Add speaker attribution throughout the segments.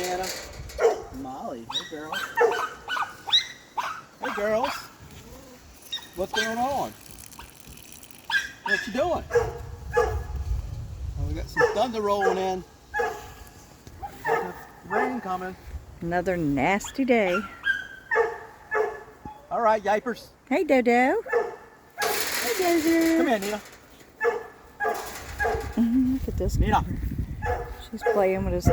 Speaker 1: Nana. Molly. Hey, girl. Hey, girls. What's going on? What you doing? Oh, we got some thunder rolling in. Rain coming.
Speaker 2: Another nasty day.
Speaker 1: All right, yipers.
Speaker 2: Hey, Dodo. Hey, Dodo.
Speaker 1: Come here, Nina.
Speaker 2: Look at this.
Speaker 1: Nina.
Speaker 2: She's playing with his.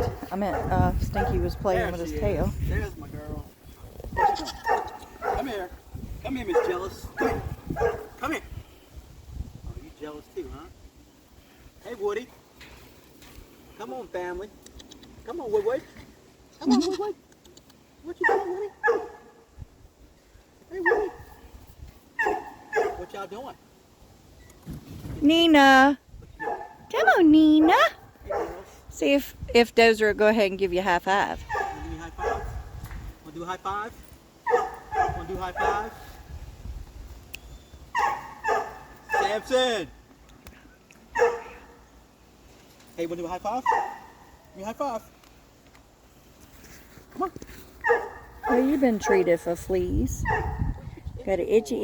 Speaker 2: Stinky was playing with his tail.
Speaker 1: There's my girl. Come here. Come here, Miss Jealous. Come here. Come here. Oh, you jealous too, huh? Hey, Woody. Come on, family. Come on, Woodward. Come on, Woodward. What you doing, Woody? Hey, Woody. What y'all doing?
Speaker 2: Nina. Come on, Nina.
Speaker 1: Hey, girls.
Speaker 2: See if Dozer will go ahead and give you a high five.
Speaker 1: Want to do high five? Want to do a high five? Want to do high five? Samson! Hey, want to do a high five? Give me a high five. Come on.
Speaker 2: Well, you've been treated for fleas. Got an itchy.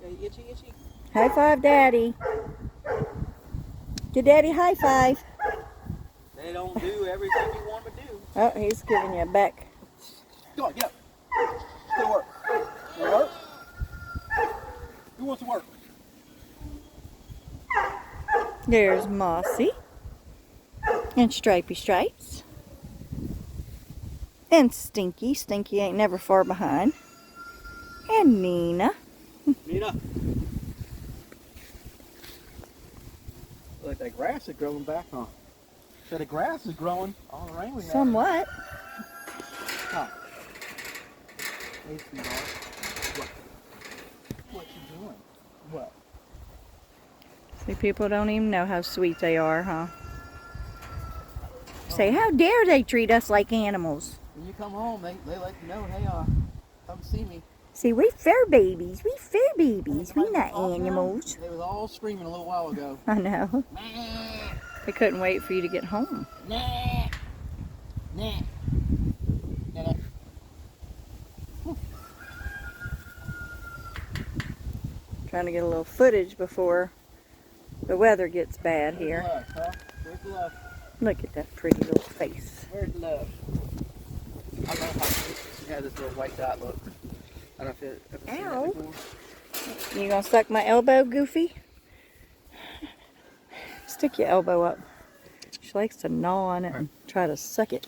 Speaker 1: Yeah, you itchy, itchy.
Speaker 2: High five, Daddy. Give Daddy a high five.
Speaker 1: They don't do everything you want them to do.
Speaker 2: Oh, he's giving you a back.
Speaker 1: Go on, get up. Go to work. You want to work? Who wants to work?
Speaker 2: There's Mossy. And Stripey Stripes. And Stinky. Stinky ain't never far behind. And Nina.
Speaker 1: Nina. Look, that grass is growing back, huh? So the grass is growing all the rain we had.
Speaker 2: Somewhat.
Speaker 1: Huh. Hey, sweetheart. What? What you doing? What?
Speaker 2: See, people don't even know how sweet they are, huh? Say, how dare they treat us like animals?
Speaker 1: When you come home, they let you know, hey, come see me.
Speaker 2: See, we fur babies. We fur babies. We
Speaker 1: Everybody
Speaker 2: not
Speaker 1: was all
Speaker 2: animals.
Speaker 1: down. They was all screaming a little while ago.
Speaker 2: I know.
Speaker 1: Nah,
Speaker 2: They couldn't wait for you to get home.
Speaker 1: nah, nah, nah.
Speaker 2: Trying to get a little footage before the weather gets bad here.
Speaker 1: Love, huh? Where's the love?
Speaker 2: Look at that pretty little face.
Speaker 1: Where's the love? I love how she has this little white dot look. I don't know if you've ever seen
Speaker 2: Ow.
Speaker 1: that before.
Speaker 2: You gonna suck my elbow, Goofy? Stick your elbow up. She likes to gnaw on it and try to suck it.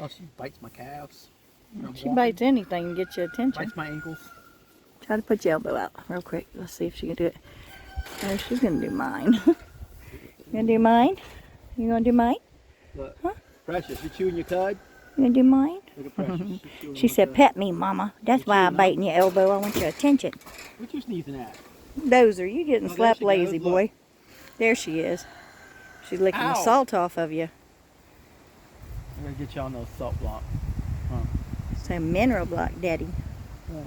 Speaker 1: Oh, she bites my calves.
Speaker 2: She bites anything to get your attention.
Speaker 1: Bites my ankles.
Speaker 2: Try to put your elbow out real quick. Let's see if she can do it. Oh, she's gonna do mine. You gonna do mine? You gonna do mine?
Speaker 1: Look,
Speaker 2: Huh?
Speaker 1: Precious, you chewing your cud?
Speaker 2: You gonna do mine?
Speaker 1: Look at Precious. She's chewing
Speaker 2: She
Speaker 1: my
Speaker 2: said,
Speaker 1: cud.
Speaker 2: pet me, Mama. That's why I'm biting your elbow. I want your attention.
Speaker 1: What you sneezing at?
Speaker 2: Dozer, you getting
Speaker 1: Oh, there
Speaker 2: slapped
Speaker 1: she goes,
Speaker 2: lazy,
Speaker 1: look.
Speaker 2: boy. There she is. She's licking the
Speaker 1: Ow.
Speaker 2: salt off of you.
Speaker 1: I'm gonna get you on those salt blocks. Huh.
Speaker 2: It's a mineral block, Daddy.
Speaker 1: Oh.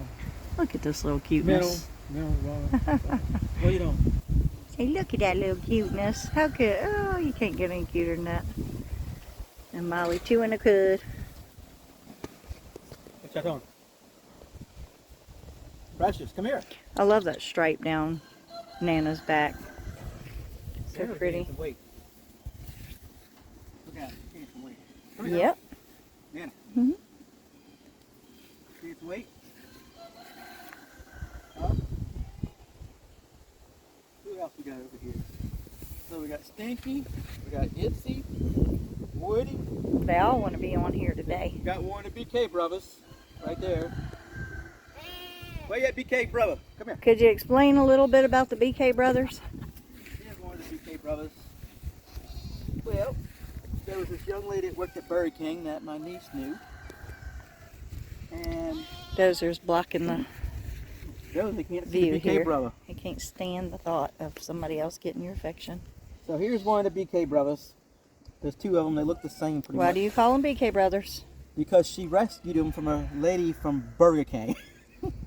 Speaker 2: Look at this little cuteness.
Speaker 1: Mineral, what you doing?
Speaker 2: Hey, look at that little cuteness. How good. Oh, you can't get any cuter than that. And Molly chewing the cud.
Speaker 1: What you doing? Precious, come here.
Speaker 2: I love that stripe down Nana's back. So
Speaker 1: Here,
Speaker 2: pretty.
Speaker 1: gain some weight. Look at it. Gain some weight. Come here.
Speaker 2: Yep.
Speaker 1: Nana.
Speaker 2: Mhm.
Speaker 1: Gain some weight. Huh? Who else we got over here? So we got Stinky, we got Itsy, Woody,
Speaker 2: They all want to be on here today.
Speaker 1: we got one of the BK brothers right there. Where you at, BK brother? Come here.
Speaker 2: Could you explain a little bit about the BK brothers?
Speaker 1: Here's one of the BK brothers. Well, there was this young lady that worked at Burger King that my niece knew. And
Speaker 2: Dozer's blocking the
Speaker 1: those they can't see
Speaker 2: view
Speaker 1: the BK
Speaker 2: here.
Speaker 1: brother.
Speaker 2: He can't stand the thought of somebody else getting your affection.
Speaker 1: So here's one of the BK brothers. There's two of them. They look the same pretty
Speaker 2: Why
Speaker 1: much.
Speaker 2: do you call them BK brothers?
Speaker 1: Because she rescued him from a lady from Burger King.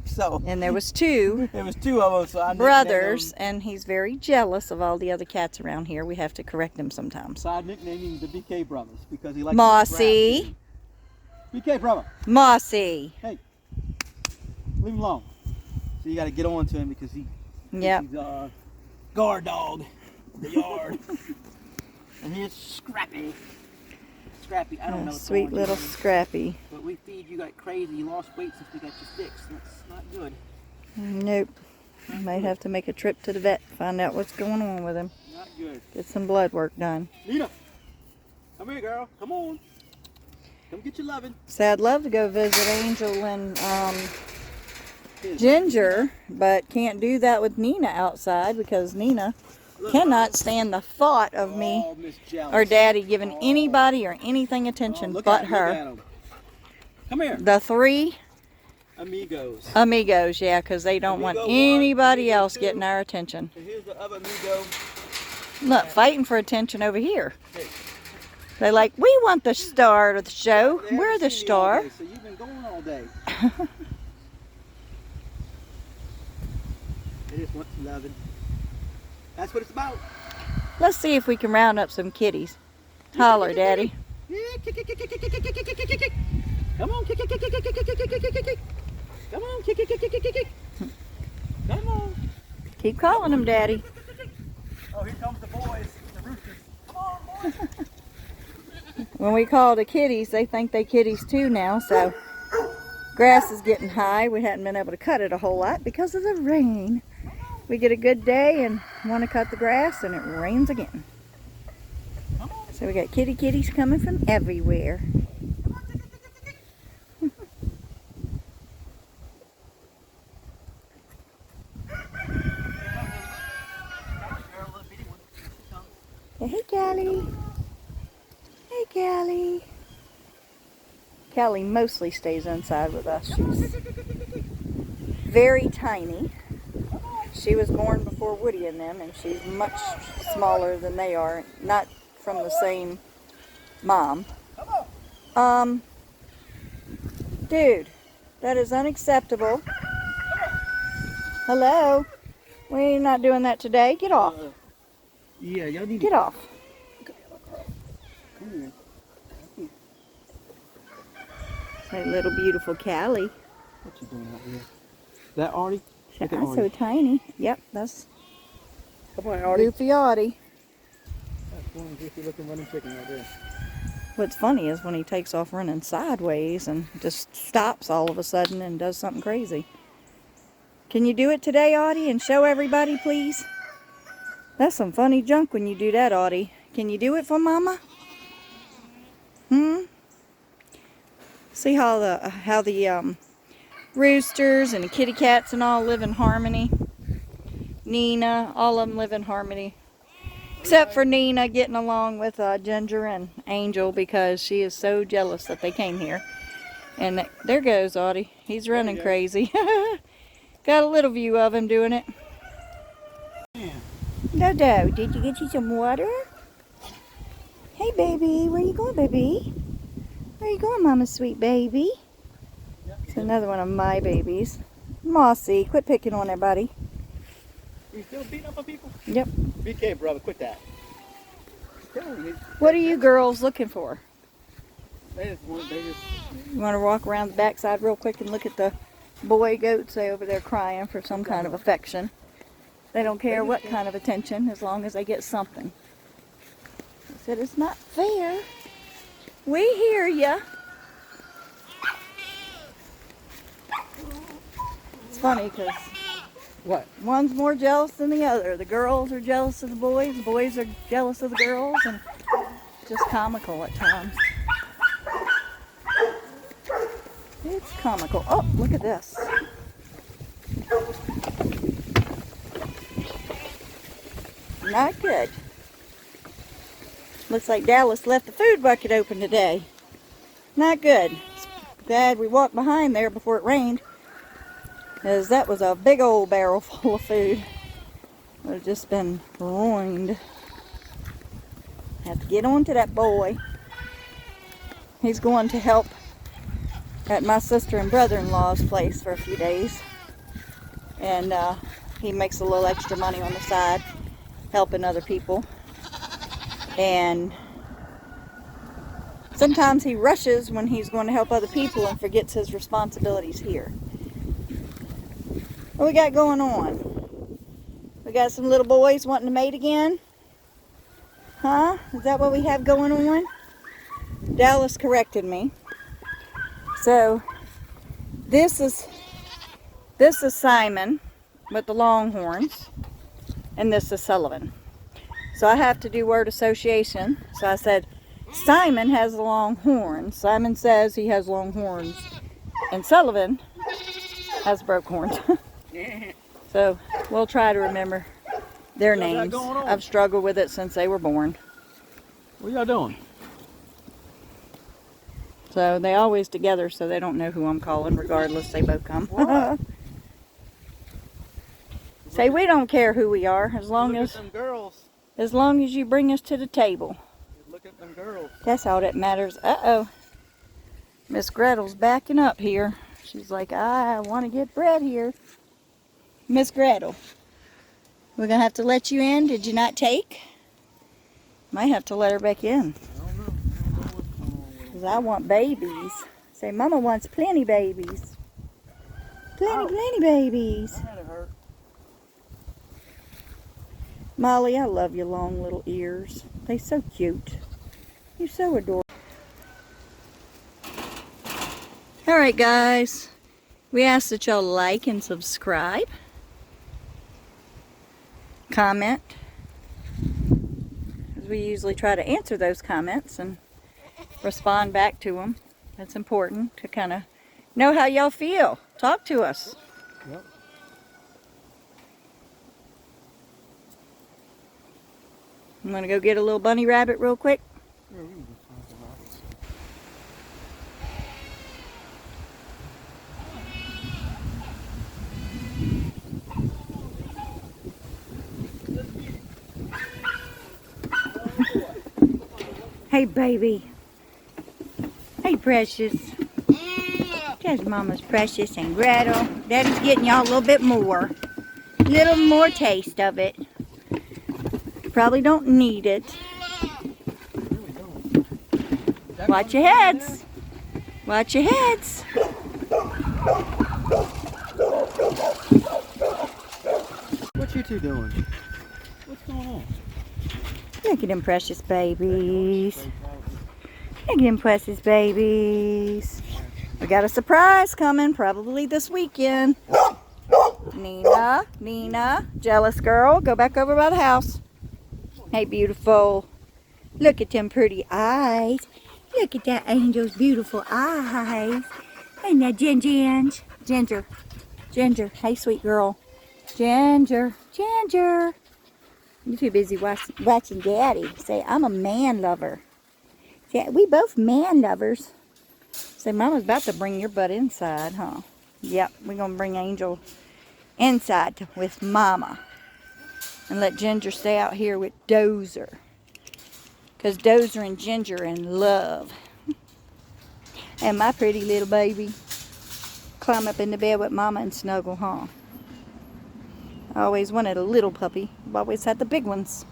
Speaker 1: So
Speaker 2: And there was two
Speaker 1: there was two of them, so I
Speaker 2: brothers,
Speaker 1: nicknamed
Speaker 2: and he's very jealous of all the other cats around here. We have to correct him
Speaker 1: them,
Speaker 2: sometimes.
Speaker 1: so I nicknamed him the BK brothers because he likes
Speaker 2: Mossy.
Speaker 1: to BK brother.
Speaker 2: Mossy.
Speaker 1: Hey, leave him alone. So you got to get on to him because he's guard dog of the yard. And here's Scrappy. Scrappy, I don't know what's
Speaker 2: Sweet
Speaker 1: going
Speaker 2: little
Speaker 1: on,
Speaker 2: Scrappy.
Speaker 1: but we feed you like crazy. You lost weight since we got you fixed. That's not good.
Speaker 2: Nope. Might have to make a trip to the vet, find out what's going on with him.
Speaker 1: Not good.
Speaker 2: Get some blood work done.
Speaker 1: Nina, come here, girl. Come on. Come get your loving.
Speaker 2: So I'd love to go visit Angel and Ginger, but can't do that with Nina outside because Nina cannot stand the thought of me
Speaker 1: Oh, Miss Jealous.
Speaker 2: or Daddy giving anybody or anything
Speaker 1: Oh,
Speaker 2: attention
Speaker 1: look
Speaker 2: but
Speaker 1: at 'em, look
Speaker 2: her.
Speaker 1: at 'em. Come here.
Speaker 2: The three
Speaker 1: Amigos.
Speaker 2: amigos, yeah, because they don't want
Speaker 1: Amigo one,
Speaker 2: anybody
Speaker 1: amigo
Speaker 2: else
Speaker 1: two.
Speaker 2: getting our attention.
Speaker 1: And here's the other amigo.
Speaker 2: Look, fighting for attention over here.
Speaker 1: Hey.
Speaker 2: They're like, we want the star of the show.
Speaker 1: They haven't
Speaker 2: We're the
Speaker 1: seen you all
Speaker 2: star.
Speaker 1: day, so you've been going all day. They just want some loving. That's what it's about.
Speaker 2: Let's see if we can round up some kitties. Holler, Daddy.
Speaker 1: Yeah, kick, kick, kick, kick, kick, kick, kick, kick, kick, kick, kick. Come on, kick, kick, kick, kick, kick, kick, kick, kick, kick, kick, kick. Come on, kick, kick, kick, kick, kick, kick, kick. Come on.
Speaker 2: Keep calling them, Daddy.
Speaker 1: Oh, here comes the boys, the roosters. Come on, boys.
Speaker 2: When we call the kitties, they think they kitties too now, so grass is getting high. We hadn't been able to cut it a whole lot because of the rain. We get a good day and want to cut the grass and it rains again. So we got kitties coming from everywhere. Hey, Callie. Hey, Callie. Callie mostly stays inside with us. She's very tiny. She was born before Woody and them, and she's much smaller than they are. Not from the same mom. Dude, that is unacceptable. Hello? We're not doing that today. Get off.
Speaker 1: Yeah, y'all need
Speaker 2: Get off.
Speaker 1: Come here.
Speaker 2: That little beautiful Callie.
Speaker 1: What you doing out here? That Artie?
Speaker 2: She's
Speaker 1: Look at
Speaker 2: so
Speaker 1: Artie.
Speaker 2: tiny. Yep, that's
Speaker 1: Come on, Artie.
Speaker 2: Goofy Artie.
Speaker 1: That's one goofy looking running chicken right there.
Speaker 2: What's funny is when he takes off running sideways and just stops all of a sudden and does something crazy. Can you do it today, Audie, and show everybody, please? That's some funny junk when you do that, Audie. Can you do it for Mama? See how the roosters and the kitty cats and all live in harmony? Nina, all of them live in harmony. Except for Nina getting along with Ginger and Angel because she is so jealous that they came here. And there goes Audie. He's running crazy. Got a little view of him doing it. Dodo, did you get you some water? Hey, baby. Where you going, baby? Where you going, Mama's sweet baby? It's another one of my babies. Mossy, quit picking on her, buddy.
Speaker 1: You still beating up on people?
Speaker 2: Yep.
Speaker 1: BK, brother, quit that.
Speaker 2: What are you girls looking for?
Speaker 1: They just
Speaker 2: You want to walk around the backside real quick and look at the boy goats over there crying for some kind of affection. They don't care what kind of attention as long as they get something. I said, it's not fair. We hear ya. It's funny because
Speaker 1: what?
Speaker 2: one's more jealous than the other. The girls are jealous of the boys are jealous of the girls, and just comical at times. It's comical. Oh, look at this. Not good. Looks like Dallas left the food bucket open today. Not good. Glad we walked behind there before it rained, as that was a big old barrel full of food. Would have just been ruined. Have to get on to that boy. He's going to help at my sister and brother-in-law's place for a few days. And he makes a little extra money on the side, helping other people. And sometimes he rushes when he's going to help other people and forgets his responsibilities here. What we got going on? We got some little boys wanting to mate again? Huh? Is that what we have going on? Dallas corrected me. So this is Simon with the longhorns, and this is Sullivan. So I have to do word association. So I said, Simon has long horns. Simon says he has long horns. And Sullivan has broke horns. So we'll try to remember their names. I've struggled with it since they were born.
Speaker 1: What y'all doing?
Speaker 2: So they always together, so they don't know who I'm calling. Regardless, they both come. Say, we don't care who we are, as long as you bring us to the table.
Speaker 1: Look at them girls.
Speaker 2: That's all that matters. Uh-oh. Miss Gretel's backing up here. She's like, I want to get bread here. Miss Gretel, we're going to have to let you in. Did you not take? Might have to let her back in.
Speaker 1: I don't know what's going on with them.
Speaker 2: Because I want babies. Say, Mama wants plenty babies. Plenty babies.
Speaker 1: That hurt.
Speaker 2: Molly, I love your long little ears. They're so cute. You're so adorable. Alright guys, we ask that y'all like and subscribe. Comment. Because we usually try to answer those comments and respond back to them. That's important to kind of know how y'all feel. Talk to us.
Speaker 1: Yep.
Speaker 2: I'm going to go get a little bunny rabbit real quick.
Speaker 1: Yeah, we can just find some rabbits.
Speaker 2: Hey, baby. Hey, Precious. There's Mama's Precious and Gretel. Daddy's getting y'all a little bit more. A little more taste of it. Probably don't need it. Watch your heads. Watch your heads.
Speaker 1: What you two doing? What's going on?
Speaker 2: Look at them precious babies. Look at them precious babies. We got a surprise coming probably this weekend. Nina, jealous girl, go back over by the house. Hey, beautiful. Look at them pretty eyes. Look at that angel's beautiful eyes. Hey, now, Ginger. Hey, sweet girl. Ginger. You're too busy watching Daddy. Say, I'm a man lover. Say, we both man lovers. Say, Mama's about to bring your butt inside, huh? Yep, we're going to bring Angel inside with Mama. And let Ginger stay out here with Dozer. Because Dozer and Ginger are in love. And my pretty little baby. Climb up in the bed with Mama and snuggle, huh? I always wanted a little puppy. I've always had the big ones.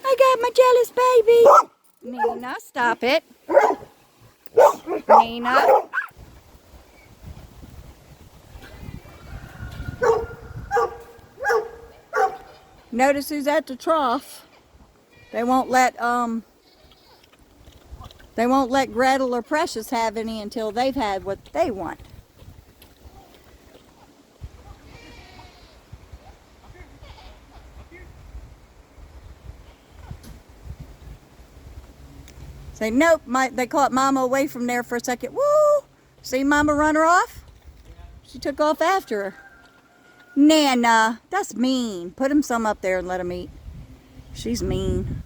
Speaker 2: I got my jealous baby. Nina, stop it. Nina. Notice who's at the trough. They won't let Gretel or Precious have any until they've had what they want. Say, nope, they caught Mama away from there for a second. Woo! See Mama run her off? She took off after her. Nana, that's mean. Put him some up there and let him eat. She's mean.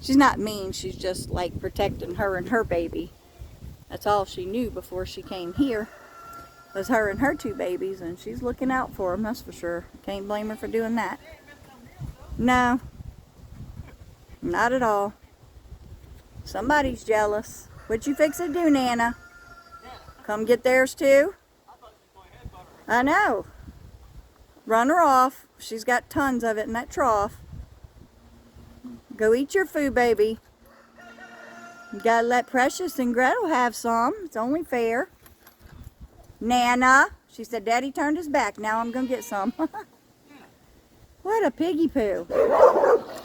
Speaker 2: She's not mean, she's just like protecting her and her baby. That's all she knew before she came here. Was her and her two babies, and she's looking out for them, that's for sure. Can't blame her for doing that. No. Not at all. Somebody's jealous. What you fix to do, Nana? Come get theirs too? I know. Run her off. She's got tons of it in that trough. Go eat your food, baby. You gotta let Precious and Gretel have some. It's only fair. Nana. She said, Daddy turned his back. Now I'm gonna get some. What a piggy poo.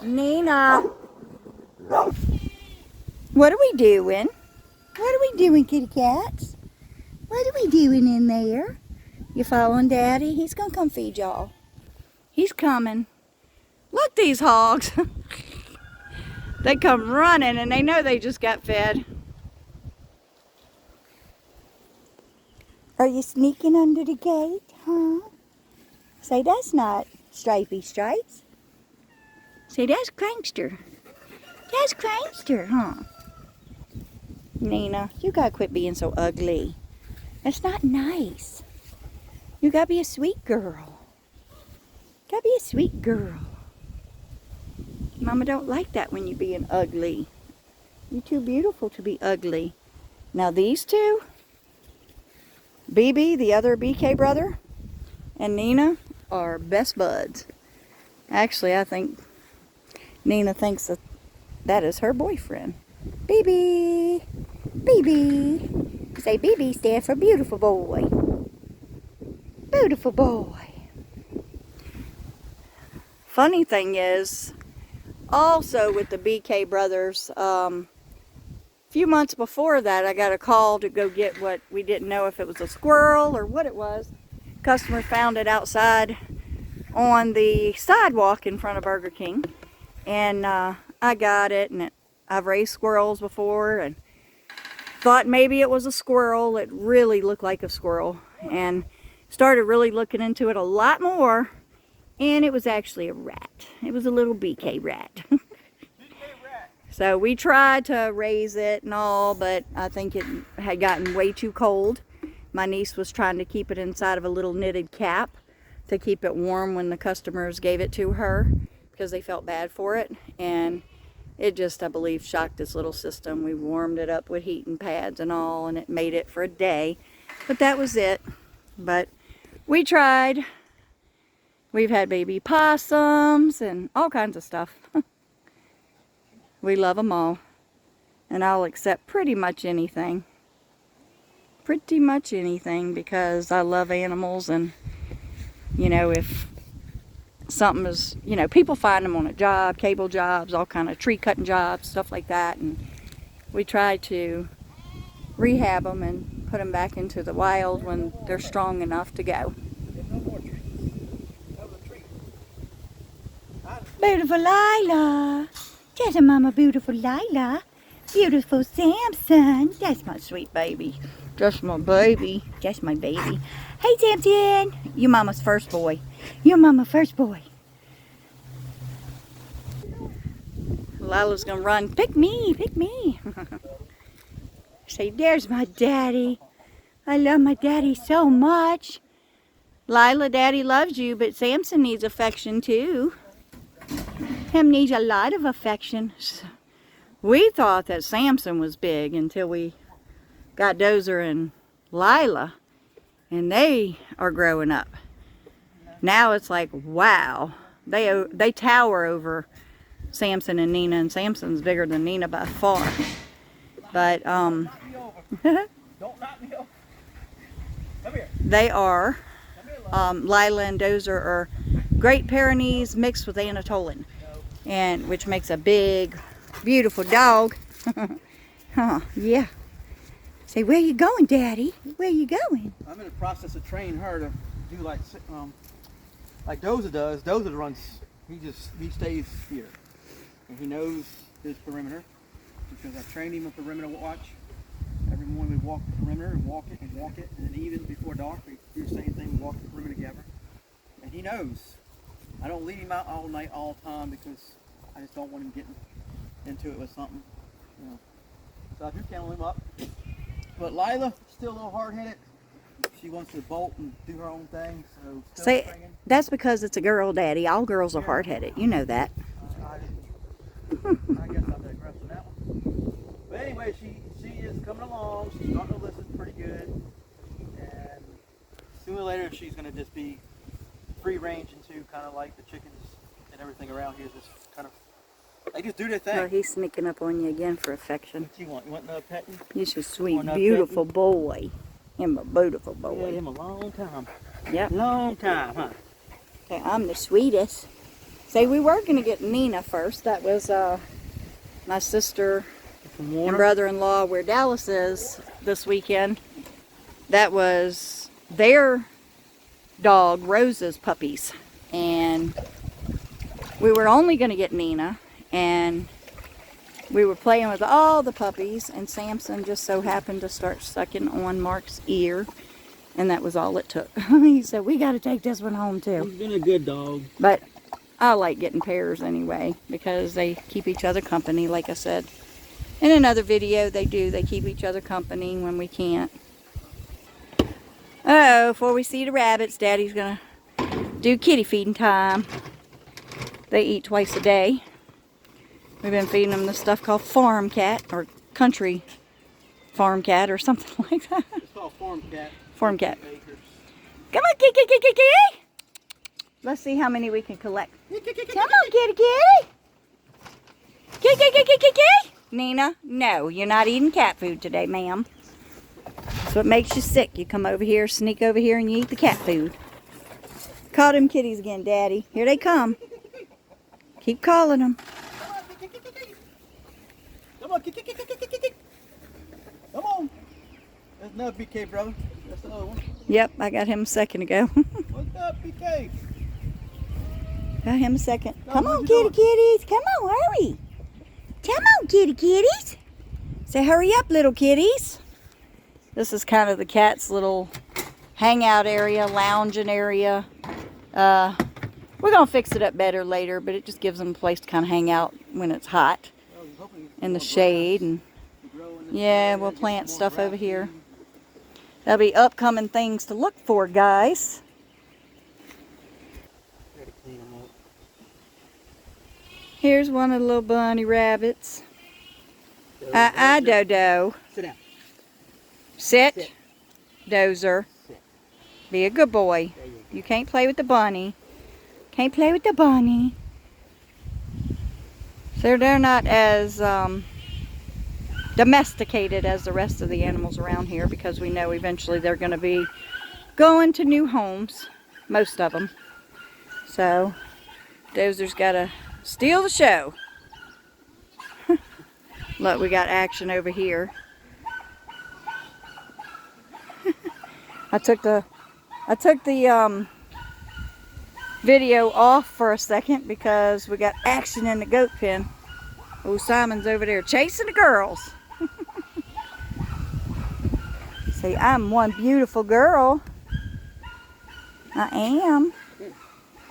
Speaker 2: Nina. What are we doing? What are we doing, kitty cats? What are we doing in there? You following Daddy? He's gonna come feed y'all. He's coming. Look, these hogs. They come running and they know they just got fed. Are you sneaking under the gate, huh? Say, that's not Stripey Stripes. Say, that's Crankster. That's Crankster, huh? Nina, you gotta quit being so ugly. That's not nice. You gotta be a sweet girl. Gotta be a sweet girl. Mama don't like that when you're being ugly. You're too beautiful to be ugly. Now these two, BB, the other BK brother, and Nina are best buds. Actually, I think Nina thinks that is her boyfriend. BB, BB. Say BB stands for beautiful boy. Beautiful boy. Funny thing is, also with the BK brothers, a few months before that, I got a call to go get what we didn't know if it was a squirrel or what it was. Customer found it outside on the sidewalk in front of Burger King, and I got it. And I've raised squirrels before, and thought maybe it was a squirrel. It really looked like a squirrel, and started really looking into it a lot more. And it was actually a rat. It was a little BK rat. So we tried to raise it and all, but I think it had gotten way too cold. My niece was trying to keep it inside of a little knitted cap to keep it warm when the customers gave it to her because they felt bad for it. And it just, I believe, shocked this little system. We warmed it up with heating pads and all, and it made it for a day. But that was it. But we tried. We've had baby possums and all kinds of stuff. We love them all. And I'll accept pretty much anything. Pretty much anything, because I love animals. And, you know, if something is, you know, people find them on a job, cable jobs, all kind of tree cutting jobs, stuff like that. And we try to rehab them and put them back into the wild when they're strong enough to go. Beautiful Lila. That's a mama, beautiful Lila. Beautiful Samson. That's my sweet baby. That's my baby. That's my baby. Hey, Samson. You mama's first boy. You're mama first boy. Lila's gonna run. Pick me, pick me. Say, there's my daddy. I love my daddy so much. Lila, daddy loves you, but Samson needs affection too. Him needs a lot of affection. We thought that Samson was big until we got Dozer and Lila, and they are growing up. Now it's like, wow, they tower over Samson and Nina, and Samson's bigger than Nina by far. But
Speaker 1: Don't knock me over. Come here.
Speaker 2: They are Lila and Dozer are Great Pyrenees mixed with Anatolian, and which makes a big, beautiful dog. Huh? Yeah. Say, where you going, Daddy? Where you going?
Speaker 1: I'm in the process of training her to do like Dozer does. Dozer runs. He stays here, and he knows his perimeter because I trained him with perimeter watch. Every morning we walk the perimeter and walk it, and then even before dark we do the same thing. We walk the perimeter together, and he knows. I don't leave him out all night, all the time, because I just don't want him getting into it with something. You know. So I do kennel him up. But Lila, still a little hard-headed. She wants to bolt and do her own thing. So still
Speaker 2: Say,
Speaker 1: training.
Speaker 2: that's because it's a girl, Daddy. All girls are hard-headed. You know that.
Speaker 1: I guess I digress on that one. But anyway, she is coming along. She's starting to listen pretty good. And Sooner or later, she's going to just be free range into kind of like the chickens and everything around here. Just kind of, they just do their thing.
Speaker 2: Oh, he's sneaking up on you again for affection.
Speaker 1: What you want? You want another petting?
Speaker 2: You're a sweet, beautiful boy. Him a beautiful boy.
Speaker 1: Yeah, him a long time.
Speaker 2: Yep.
Speaker 1: Long time, huh?
Speaker 2: Okay, I'm the sweetest. Say, we were going to get Nina first. That was my sister and brother-in-law where Dallas is this weekend. That was their dog, Rose's puppies. And we were only going to get Nina. And we were playing with all the puppies. And Samson just so happened to start sucking on Mark's ear. And that was all it took. He said, we got to take this one home too.
Speaker 1: He's been a good dog.
Speaker 2: But I like getting pairs anyway because they keep each other company, like I said. In another video, they keep each other company when we can't. Oh, before we see the rabbits, Daddy's going to do kitty feeding time. They eat twice a day. We've been feeding them this stuff called farm cat or country farm cat or something like that.
Speaker 1: It's called farm cat.
Speaker 2: Farm cat. Come on, kitty. Let's see how many we can collect. Come on, kitty. Kitty. Nina, no, you're not eating cat food today, ma'am. That's what makes you sick. You come over here, sneak over here, and you eat the cat food. Call them kitties again, Daddy. Here they come. Keep calling them.
Speaker 1: Come on, come on. That's another BK, brother. That's the other one.
Speaker 2: Yep, I got him a second ago.
Speaker 1: What's up, BK?
Speaker 2: Got him a second.
Speaker 1: No,
Speaker 2: Come on, kitties. Come on, hurry. Come on, kitties. Say, hurry up, little kitties. This is kind of the cat's little hangout area, lounging area. We're going to fix it up better later, but it just gives them a place to kind of hang out when it's hot in the shade. And yeah, we'll plant stuff over here. That'll be upcoming things to look for, guys. Here's one of the little bunny rabbits. Dodo.
Speaker 1: Sit down.
Speaker 2: Sit. Dozer.
Speaker 1: Sit.
Speaker 2: Be a good boy. You can't play with the bunny. Can't play with the bunny. So they're not as domesticated as the rest of the animals around here because we know eventually they're going to be going to new homes. Most of them. So Dozer's got to steal the show. Look, we got action over here. I took the video off for a second because we got action in the goat pen. Oh, Simon's over there chasing the girls. See, I'm one beautiful girl. I am.
Speaker 1: Good.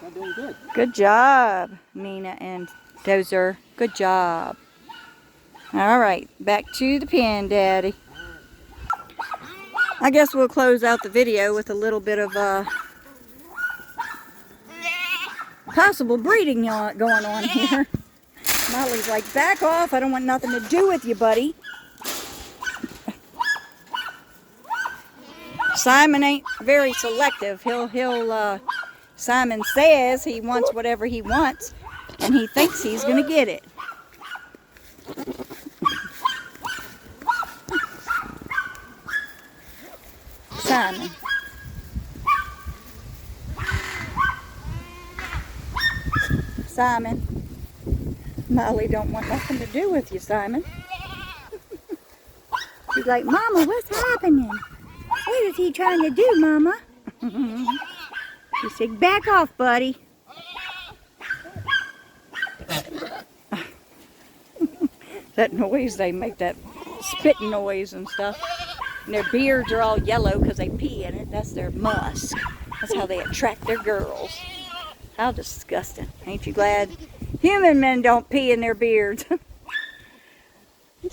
Speaker 1: I'm doing good.
Speaker 2: Good job, Nina and Dozer. Good job. All right, back to the pen, Daddy. I guess we'll close out the video with a little bit of possible breeding going on here. Molly's like, back off. I don't want nothing to do with you, buddy. Simon ain't very selective. Simon says he wants whatever he wants, and he thinks he's going to get it. Simon. Simon. Molly don't want nothing to do with you, Simon. She's like, Mama, what's happening? What is he trying to do, Mama? She said, back off, buddy. That noise they make, that spitting noise and stuff. And their beards are all yellow because they pee in it. That's their musk. That's how they attract their girls. How disgusting. Ain't you glad human men don't pee in their beards?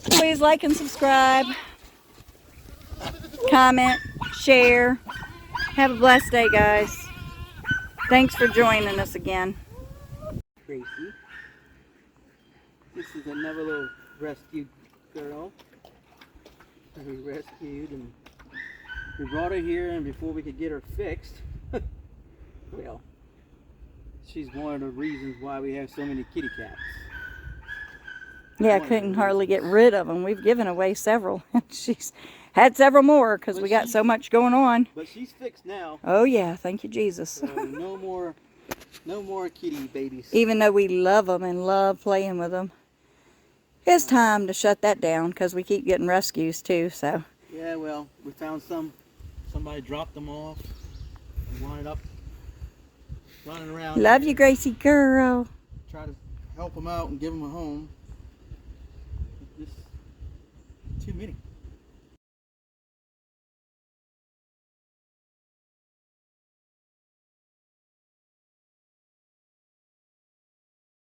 Speaker 2: Please like and subscribe. Comment. Share. Have a blessed day, guys. Thanks for joining us again.
Speaker 1: Tracy. This is another little rescued girl. We rescued and We brought her here, and before we could get her fixed, well, she's one of the reasons why we have so many kitty cats.
Speaker 2: Yeah, I couldn't hardly get rid of them. We've given away several. She's had several more because we got so much going on.
Speaker 1: But she's fixed now.
Speaker 2: Oh yeah, thank you, Jesus.
Speaker 1: So no more kitty babies.
Speaker 2: Even though we love them and love playing with them, it's time to shut that down because we keep getting rescues too. So.
Speaker 1: Yeah, well, we found somebody dropped them off and wound up running around.
Speaker 2: Love you, Gracie girl.
Speaker 1: Try to help them out and give them a home. Just too many.